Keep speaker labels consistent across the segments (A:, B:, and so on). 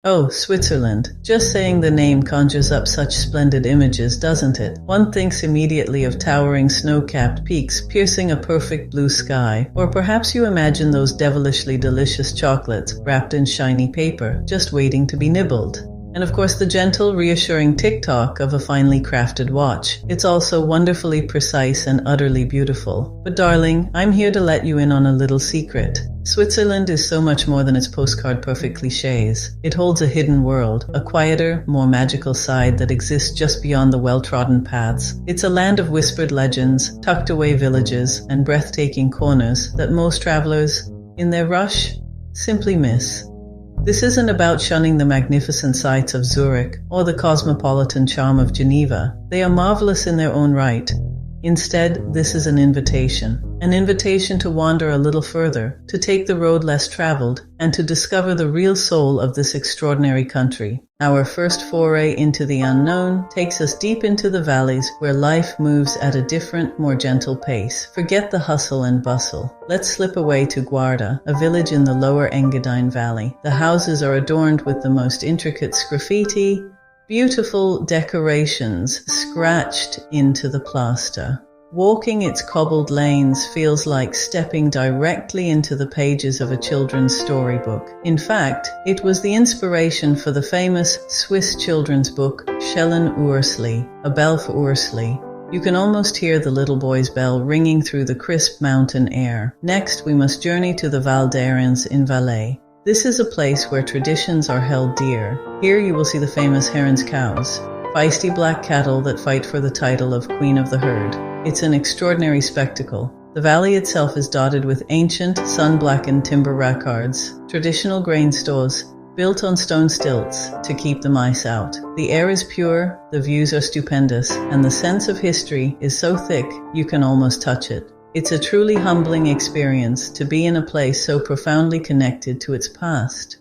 A: Oh, Switzerland. Just saying the name conjures up such splendid images, doesn't it? One thinks immediately of towering snow-capped peaks piercing a perfect blue sky. Or perhaps you imagine those devilishly delicious chocolates wrapped in shiny paper, just waiting to be nibbled. And of course the gentle, reassuring tick-tock of a finely crafted watch. It's also wonderfully precise and utterly beautiful. But darling, I'm here to let you in on a little secret. Switzerland is so much more than its postcard-perfect clichés. It holds a hidden world, a quieter, more magical side that exists just beyond the well-trodden paths. It's a land of whispered legends, tucked-away villages, and breathtaking corners that most travelers, in their rush, simply miss. This isn't about shunning the magnificent sights of Zurich or the cosmopolitan charm of Geneva. They are marvelous in their own right. Instead, this is an invitation to wander a little further, to take the road less traveled, and to discover the real soul of this extraordinary country. Our first foray into the unknown takes us deep into the valleys where life moves at a different, more gentle pace. Forget the hustle and bustle. Let's slip away to Guarda, a village in the lower Engadin Valley. The houses are adorned with the most intricate graffiti, beautiful decorations scratched into the plaster. Walking its cobbled lanes feels like stepping directly into the pages of a children's storybook. In fact, it was the inspiration for the famous Swiss children's book Saint-Ursanne, A Bell for Ursley. You can almost hear the little boy's bell ringing through the crisp mountain air. Next, we must journey to the Valais in Valais. This is a place where traditions are held dear. Here you will see the famous Heron's cows, feisty black cattle that fight for the title of Queen of the Herd. It's an extraordinary spectacle. The valley itself is dotted with ancient, sun-blackened timber rackards, traditional grain stores, built on stone stilts to keep the mice out. The air is pure, the views are stupendous, and the sense of history is so thick you can almost touch it. It's a truly humbling experience to be in a place so profoundly connected to its past,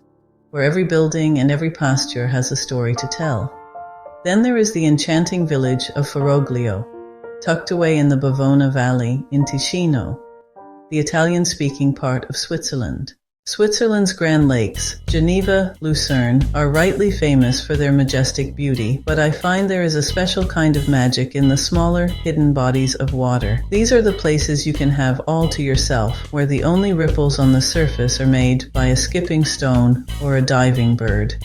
A: where every building and every pasture has a story to tell. Then there is the enchanting village of Foroglio, tucked away in the Bavona Valley in Ticino, the Italian-speaking part of Switzerland. Switzerland's Grand Lakes, Geneva, Lucerne, are rightly famous for their majestic beauty, but I find there is a special kind of magic in the smaller, hidden bodies of water. These are the places you can have all to yourself, where the only ripples on the surface are made by a skipping stone or a diving bird.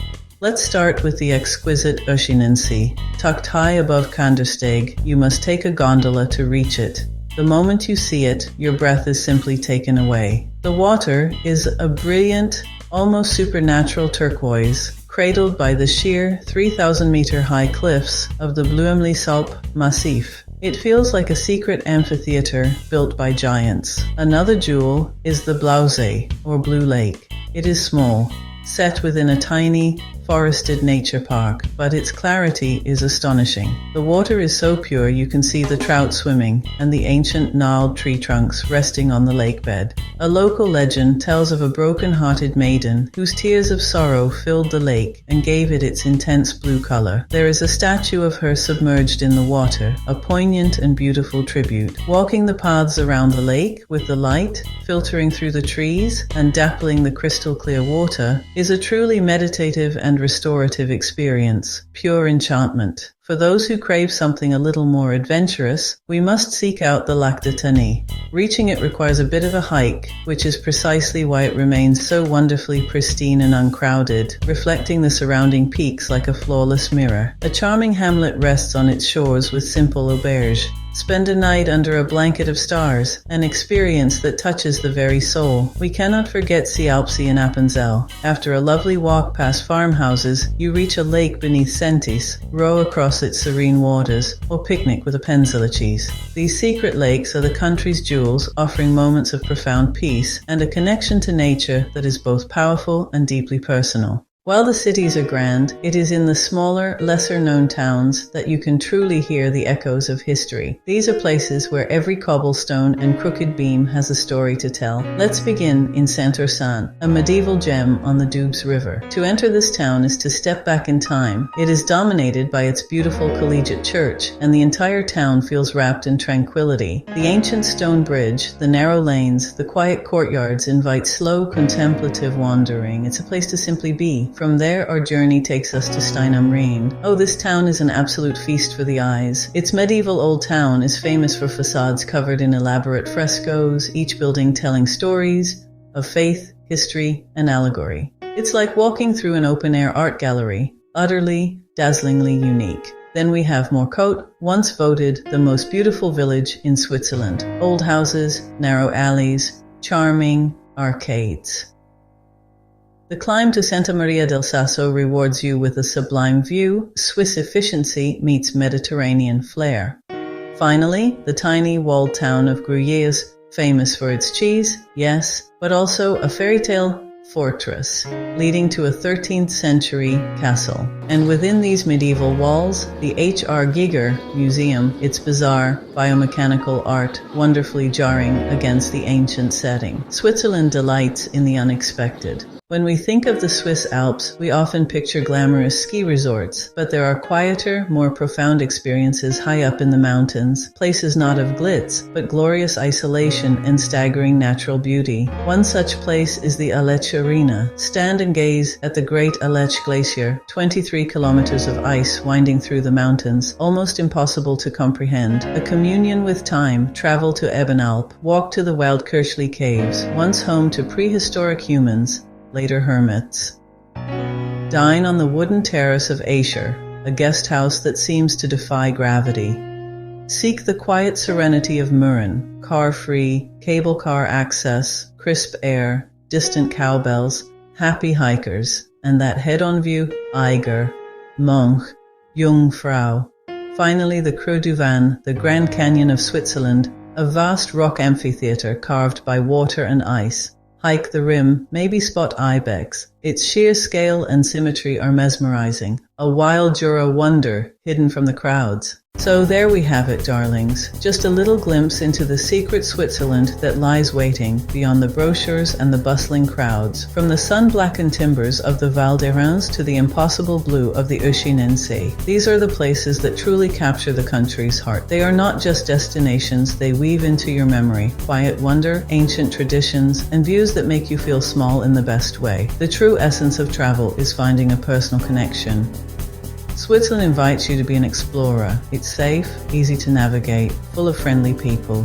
A: Let's start with the exquisite Oeschinensee. Tucked high above Kandersteg, you must take a gondola to reach it. The moment you see it, your breath is simply taken away. The water is a brilliant, almost supernatural turquoise, cradled by the sheer 3,000-meter high cliffs of the Blüemli-Salp Massif. It feels like a secret amphitheater built by giants. Another jewel is the Blausee, or Blue Lake. It is small, set within a tiny, forested nature park, but its clarity is astonishing. The water is so pure you can see the trout swimming and the ancient gnarled tree trunks resting on the lake bed. A local legend tells of a broken-hearted maiden whose tears of sorrow filled the lake and gave it its intense blue color. There is a statue of her submerged in the water, a poignant and beautiful tribute. Walking the paths around the lake with the light filtering through the trees and dappling the crystal-clear water is a truly meditative and restorative experience, pure enchantment. For those who crave something a little more adventurous, we must seek out the Lac de Tany. Reaching it requires a bit of a hike, which is precisely why it remains so wonderfully pristine and uncrowded, reflecting the surrounding peaks like a flawless mirror. A charming hamlet rests on its shores with simple auberge. Spend a night under a blanket of stars, an experience that touches the very soul. We cannot forget Cialpsy in Appenzell. After a lovely walk past farmhouses, you reach a lake beneath Sentis, row across its serene waters, or picnic with a Penzilla cheese. These secret lakes are the country's jewels, offering moments of profound peace and a connection to nature that is both powerful and deeply personal. While the cities are grand, it is in the smaller, lesser-known towns that you can truly hear the echoes of history. These are places where every cobblestone and crooked beam has a story to tell. Let's begin in Saint-Ursanne, a medieval gem on the Doubs River. To enter this town is to step back in time. It is dominated by its beautiful collegiate church, and the entire town feels wrapped in tranquility. The ancient stone bridge, the narrow lanes, the quiet courtyards invite slow, contemplative wandering. It's a place to simply be. From there, our journey takes us to Stein am Rhein. Oh, this town is an absolute feast for the eyes. Its medieval old town is famous for facades covered in elaborate frescoes, each building telling stories of faith, history, and allegory. It's like walking through an open-air art gallery, utterly, dazzlingly unique. Then we have Morcote, once voted the most beautiful village in Switzerland. Old houses, narrow alleys, charming arcades. The climb to Santa Maria del Sasso rewards you with a sublime view. Swiss efficiency meets Mediterranean flair. Finally, the tiny walled town of Gruyères, famous for its cheese, yes, but also a fairy tale fortress, leading to a 13th century castle. And within these medieval walls, the H.R. Giger Museum, its bizarre biomechanical art wonderfully jarring against the ancient setting. Switzerland delights in the unexpected. When we think of the Swiss Alps, we often picture glamorous ski resorts, but there are quieter, more profound experiences high up in the mountains, places not of glitz, but glorious isolation and staggering natural beauty. One such place is the Aletsch Arena. Stand and gaze at the Great Aletsch Glacier, 23 kilometers of ice winding through the mountains, almost impossible to comprehend. A communion with time, travel to Ebenalp, walk to the Waldkirchli Caves, once home to prehistoric humans, later hermits. Dine on the wooden terrace of Escher, a guest house that seems to defy gravity. Seek the quiet serenity of Mürren, car-free, cable car access, crisp air, distant cowbells, happy hikers, and that head-on view, Eiger, Monch, Jungfrau. Finally, the Creux du Van, the Grand Canyon of Switzerland, a vast rock amphitheater carved by water and ice. Hike the rim, maybe spot ibex. Its sheer scale and symmetry are mesmerizing, a wild Jura wonder hidden from the crowds. So there we have it, darlings, just a little glimpse into the secret Switzerland that lies waiting beyond the brochures and the bustling crowds, from the sun-blackened timbers of the Val d'Arens to the impossible blue of the Oeschinensee. These are the places that truly capture the country's heart. They are not just destinations, they weave into your memory quiet wonder, ancient traditions, and views that make you feel small in the best way. The true essence of travel is finding a personal connection. Switzerland invites you to be an explorer. It's safe, easy to navigate, full of friendly people.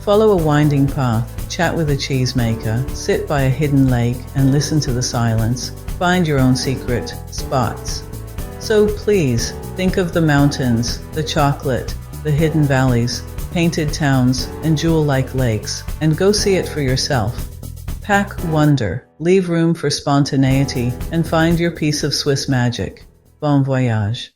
A: Follow a winding path, chat with a cheesemaker, sit by a hidden lake and listen to the silence. Find your own secret spots. So please, think of the mountains, the chocolate, the hidden valleys, painted towns, and jewel-like lakes, and go see it for yourself. Pack wonder, leave room for spontaneity, and find your piece of Swiss magic. Bon voyage.